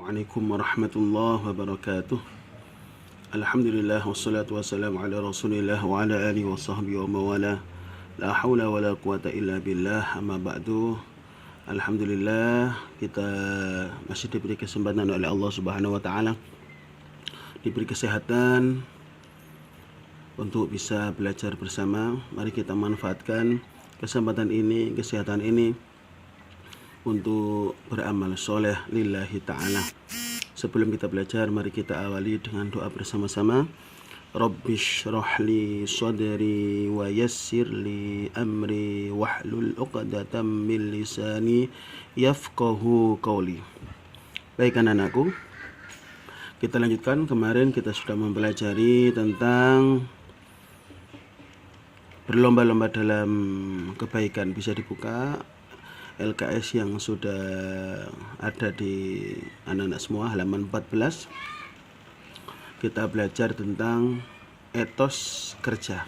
Waalaikumsalam warahmatullahi wabarakatuh. Alhamdulillah wassalatu wassalamu ala Rasulillah wa ala alihi wa sahbihi wa mawala. La haula wala quwata illa billah. Amma ba'du. Alhamdulillah kita masih diberi kesempatan oleh Allah Subhanahu wa taala, diberi kesehatan untuk bisa belajar bersama. Mari kita manfaatkan kesempatan ini, kesehatan ini untuk beramal soleh lillahi ta'ala. Sebelum kita belajar, mari kita awali dengan doa bersama-sama. Rabbish shrahli sadri wa yassir li amri wahlul uqdatam min lisani yafqahu qawli. Baik anak-anakku, kita lanjutkan. Kemarin kita sudah mempelajari tentang berlomba-lomba dalam kebaikan. Bisa dibuka LKS yang sudah ada di anak-anak semua, halaman 14. Kita belajar tentang etos kerja.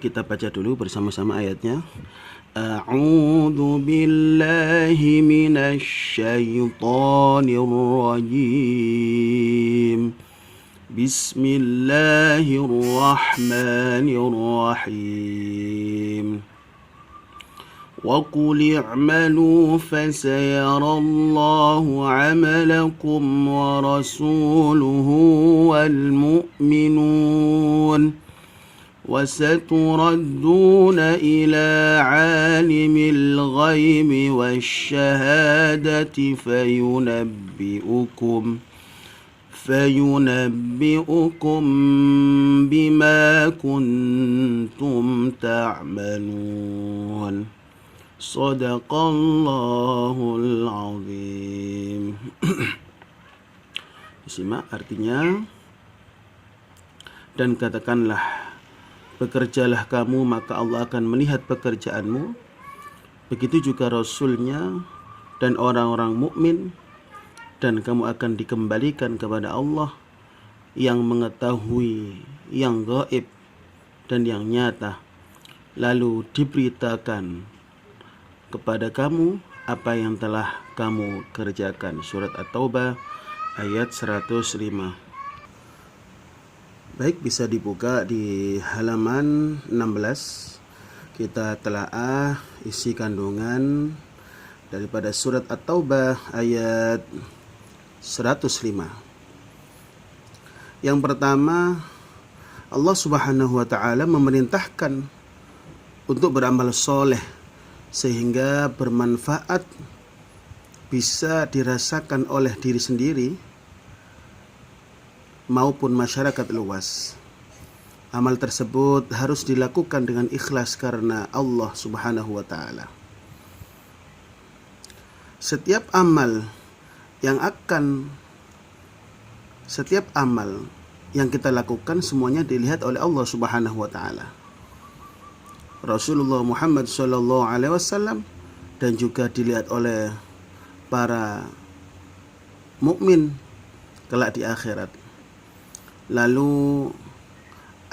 Kita baca dulu bersama-sama ayatnya. A'udzu billahi minasy syaithanir rajim. Bismillahirrahmanirrahim. وَقُلِ اعْمَلُوا فَسَيَرَى اللَّهُ عَمَلَكُمْ وَرَسُولُهُ وَالْمُؤْمِنُونَ وَسَتُرَدُّونَ إِلَى عَالِمِ الْغَيْبِ وَالشَّهَادَةِ فَيُنَبِّئُكُم بِمَا كُنتُمْ تَعْمَلُونَ. Shadaqallahul azim. Disimak artinya. Dan katakanlah, bekerjalah kamu maka Allah akan melihat pekerjaanmu. Begitu juga Rasulnya dan orang-orang mukmin, dan kamu akan dikembalikan kepada Allah yang mengetahui yang gaib dan yang nyata. Lalu diberitakan kepada kamu apa yang telah kamu kerjakan. Surat At-Taubah ayat 105. Baik, bisa dibuka di halaman 16. Kita telaah isi kandungan daripada surat At-Taubah ayat 105. Yang pertama, Allah Subhanahu wa taala memerintahkan untuk beramal soleh sehingga bermanfaat, bisa dirasakan oleh diri sendiri maupun masyarakat luas. Amal tersebut harus dilakukan dengan ikhlas karena Allah Subhanahu wa taala. Setiap amal yang kita lakukan semuanya dilihat oleh Allah Subhanahu wa taala. Rasulullah Muhammad SAW, dan juga dilihat oleh para mukmin kelak di akhirat. Lalu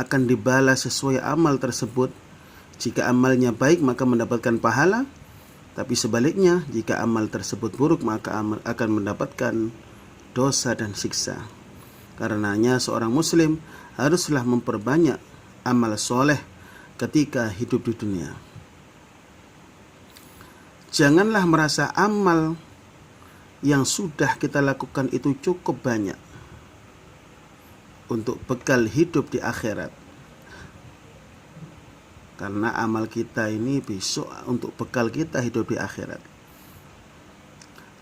akan dibalas sesuai amal tersebut. Jika amalnya baik maka mendapatkan pahala, tapi sebaliknya jika amal tersebut buruk maka akan mendapatkan dosa dan siksa. Karenanya seorang muslim haruslah memperbanyak amal soleh ketika hidup di dunia. Janganlah merasa amal yang sudah kita lakukan itu cukup banyak untuk bekal hidup di akhirat. Karena amal kita ini besok untuk bekal kita hidup di akhirat.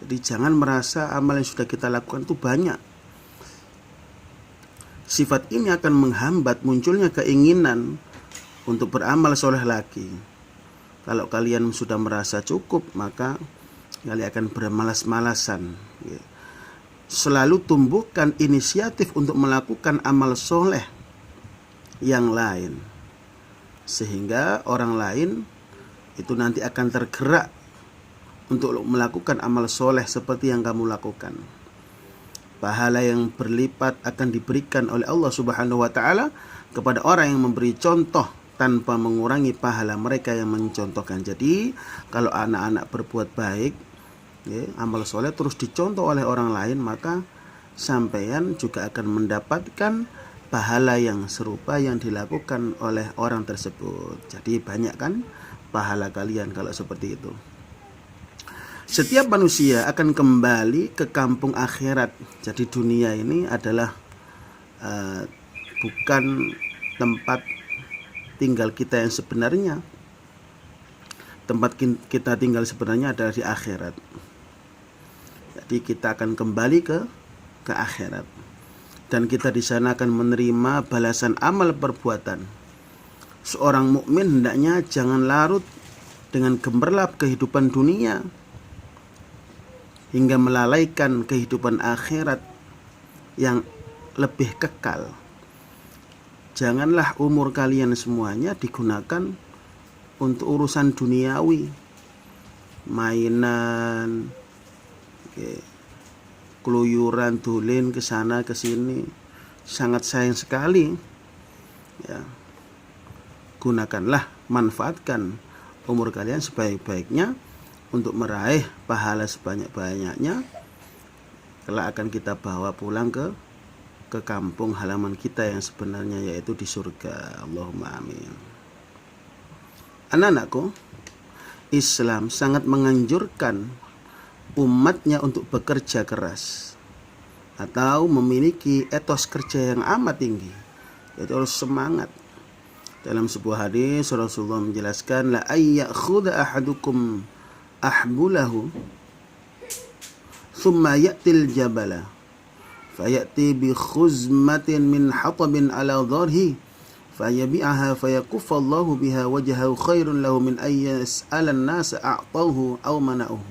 Jadi jangan merasa amal yang sudah kita lakukan itu banyak. Sifat ini akan menghambat munculnya keinginan untuk beramal soleh lagi. Kalau kalian sudah merasa cukup, maka kalian akan bermalas-malasan. Selalu tumbuhkan inisiatif untuk melakukan amal soleh yang lain, sehingga orang lain itu nanti akan tergerak untuk melakukan amal soleh seperti yang kamu lakukan. Pahala yang berlipat akan diberikan oleh Allah Subhanahu wa taala kepada orang yang memberi contoh tanpa mengurangi pahala mereka yang mencontohkan. Jadi kalau anak-anak berbuat baik, amal soleh terus dicontoh oleh orang lain, maka sampeyan juga akan mendapatkan pahala yang serupa yang dilakukan oleh orang tersebut. Jadi banyak kan pahala kalian kalau seperti itu. Setiap manusia akan kembali ke kampung akhirat. Jadi dunia ini adalah bukan tempat tinggal kita yang sebenarnya. Tempat kita tinggal sebenarnya adalah di akhirat. Jadi kita akan kembali ke akhirat. Dan kita di sana akan menerima balasan amal perbuatan. Seorang mukmin hendaknya jangan larut dengan gemerlap kehidupan dunia hingga melalaikan kehidupan akhirat yang lebih kekal. Janganlah umur kalian semuanya digunakan untuk urusan duniawi, mainan, keluyuran, dolen ke sana ke sini. Sangat sayang sekali. Ya. Gunakanlah, manfaatkan umur kalian sebaik-baiknya untuk meraih pahala sebanyak-banyaknya. Kelak akan kita bawa pulang ke kampung halaman kita yang sebenarnya, yaitu di surga. Allahumma amin. Anak-anakku, Islam sangat menganjurkan umatnya untuk bekerja keras atau memiliki etos kerja yang amat tinggi, yaitu harus semangat. Dalam sebuah hadis Rasulullah menjelaskan, la ayyakhudha ahadukum ahbulahu thumma ya'til jabala fayati bi khuzmatin min hatabin ala dharhi fayabi'aha fayakuffallahu biha wajhahu khairun lahu min ayyas'alan nasa a'tauhu aw mana'uhu.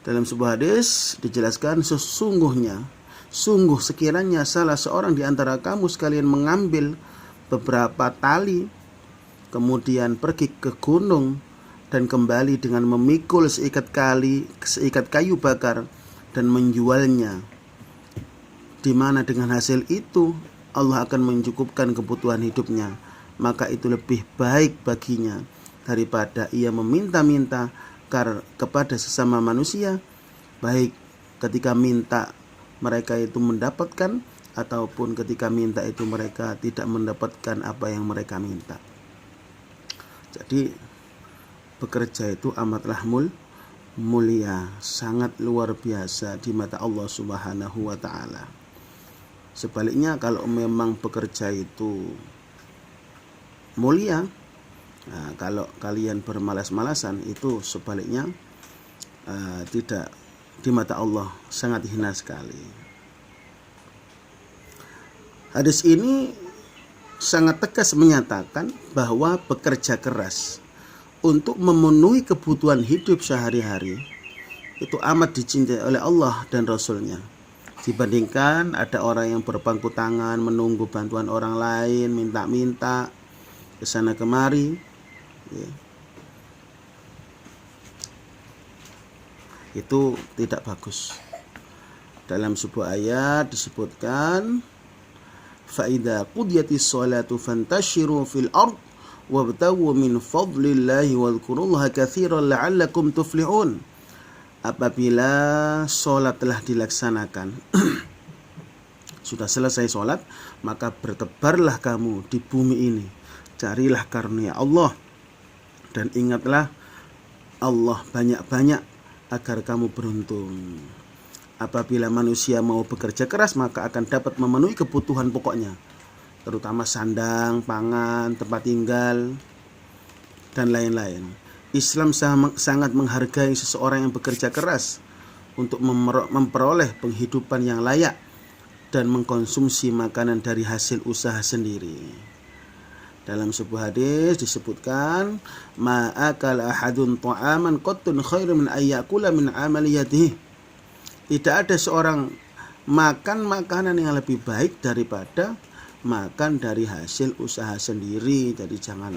Dalam sebuah hadis dijelaskan, sungguh sekiranya salah seorang di antara kamu sekalian mengambil beberapa tali, kemudian pergi ke gunung dan kembali dengan memikul seikat kayu bakar dan menjualnya, di mana dengan hasil itu Allah akan mencukupkan kebutuhan hidupnya, maka itu lebih baik baginya daripada ia meminta-minta kepada sesama manusia, baik ketika minta mereka itu mendapatkan ataupun ketika minta itu mereka tidak mendapatkan apa yang mereka minta. Jadi bekerja itu amatlah mulia, sangat luar biasa di mata Allah Subhanahu wa taala. Sebaliknya kalau memang bekerja itu mulia, nah, kalau kalian bermalas-malasan, itu sebaliknya tidak, di mata Allah sangat hina sekali. Hadis ini sangat tegas menyatakan bahwa bekerja keras untuk memenuhi kebutuhan hidup sehari-hari itu amat dicintai oleh Allah dan Rasulnya, dibandingkan ada orang yang berpangku tangan menunggu bantuan orang lain, minta-minta kesana kemari, ya. Itu tidak bagus. Dalam sebuah ayat disebutkan, فَإِذَا قُضِيَتِ الصَّلَاةُ فَانْتَشِرُوا فِي الْأَرْضِ وَابْتَغُوا مِنْ فَضْلِ اللَّهِ وَاذْكُرُوا اللَّهَ كَثِيرًا لَعَلَّكُمْ تُفْلِحُونَ. Apabila sholat telah dilaksanakan, sudah selesai sholat, maka bertebarlah kamu di bumi ini, carilah karunia Allah, dan ingatlah Allah banyak-banyak agar kamu beruntung. Apabila manusia mau bekerja keras, maka akan dapat memenuhi kebutuhan pokoknya, terutama sandang, pangan, tempat tinggal, dan lain-lain. Islam sangat menghargai seseorang yang bekerja keras untuk memperoleh penghidupan yang layak dan mengkonsumsi makanan dari hasil usaha sendiri. Dalam sebuah hadis disebutkan, ma'akala ahadun ta'aman qattun khairun min ayyakula min amali yadihi. Tidak ada seorang makan makanan yang lebih baik daripada makan dari hasil usaha sendiri. Jadi jangan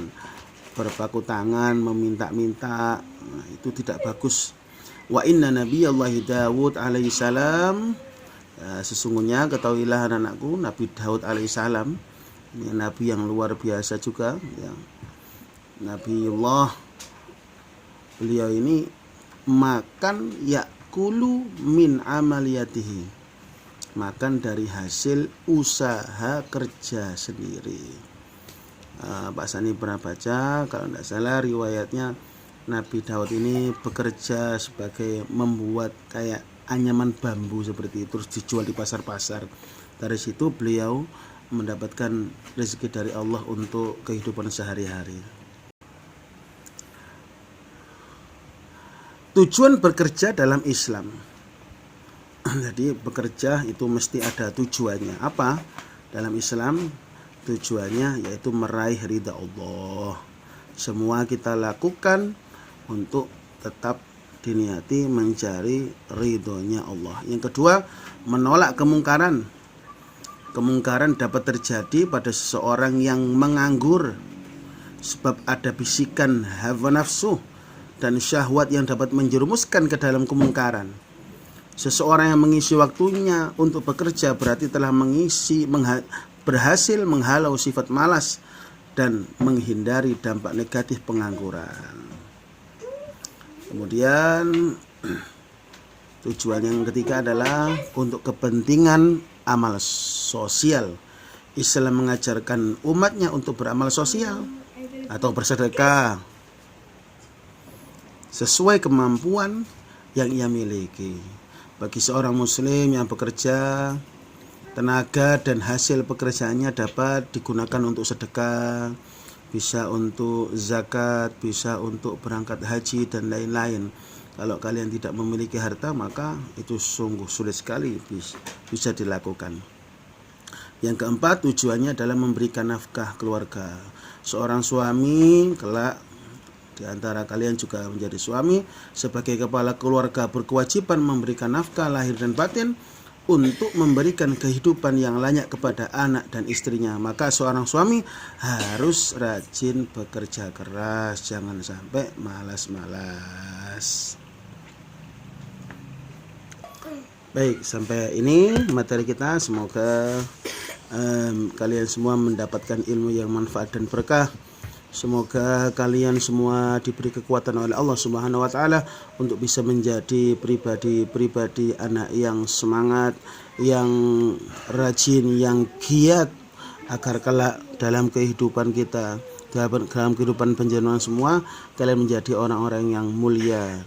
berpaku tangan, meminta-minta. Nah, itu tidak bagus. Wa inna nabiyallahi Dawud alaihi salam, sesungguhnya ketahuilah anak-anakku, Nabi Daud alaihi salam, ini nabi yang luar biasa juga, ya. Nabiullah, beliau ini makan yakulu min amaliyatihi, makan dari hasil usaha kerja sendiri. Pak Sani pernah baca, kalau tidak salah riwayatnya Nabi Daud ini bekerja sebagai membuat kayak anyaman bambu seperti itu, terus dijual di pasar-pasar. Dari situ beliau mendapatkan rezeki dari Allah untuk kehidupan sehari-hari. Tujuan bekerja dalam Islam. Jadi bekerja itu mesti ada tujuannya. Apa? Dalam Islam tujuannya yaitu meraih ridha Allah. Semua kita lakukan untuk tetap diniati mencari ridhonya Allah. Yang kedua, menolak kemungkaran. Kemungkaran dapat terjadi pada seseorang yang menganggur sebab ada bisikan hawa nafsu dan syahwat yang dapat menjerumuskan ke dalam kemungkaran. Seseorang yang mengisi waktunya untuk bekerja berarti telah berhasil menghalau sifat malas dan menghindari dampak negatif pengangguran. Kemudian tujuan yang ketiga adalah untuk kepentingan amal sosial. Islam mengajarkan umatnya untuk beramal sosial atau bersedekah sesuai kemampuan yang ia miliki. Bagi seorang muslim yang bekerja, tenaga dan hasil pekerjaannya dapat digunakan untuk sedekah, bisa untuk zakat, bisa untuk berangkat haji dan lain-lain. Kalau kalian tidak memiliki harta, maka itu sungguh sulit sekali bisa dilakukan. Yang keempat, tujuannya adalah memberikan nafkah keluarga. Seorang suami kelak di antara kalian juga menjadi suami, sebagai kepala keluarga berkewajiban memberikan nafkah lahir dan batin untuk memberikan kehidupan yang layak kepada anak dan istrinya. Maka seorang suami harus rajin bekerja keras, jangan sampai malas-malas. Baik, sampai ini materi kita. Semoga kalian semua mendapatkan ilmu yang manfaat dan berkah. Semoga kalian semua diberi kekuatan oleh Allah Subhanahu wa taala untuk bisa menjadi pribadi anak yang semangat, yang rajin, yang giat, agar kelak dalam kehidupan kita, dalam kehidupan penjenengan semua, kalian menjadi orang-orang yang mulia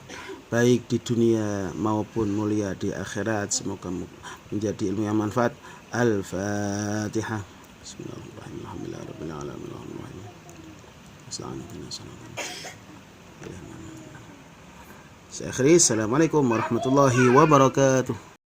baik di dunia maupun mulia di akhirat. Semoga menjadi ilmu yang manfaat. Al-Fatihah. Bismillahirrahmanirrahim. Saya akhiri. Assalamualaikum warahmatullahi wabarakatuh.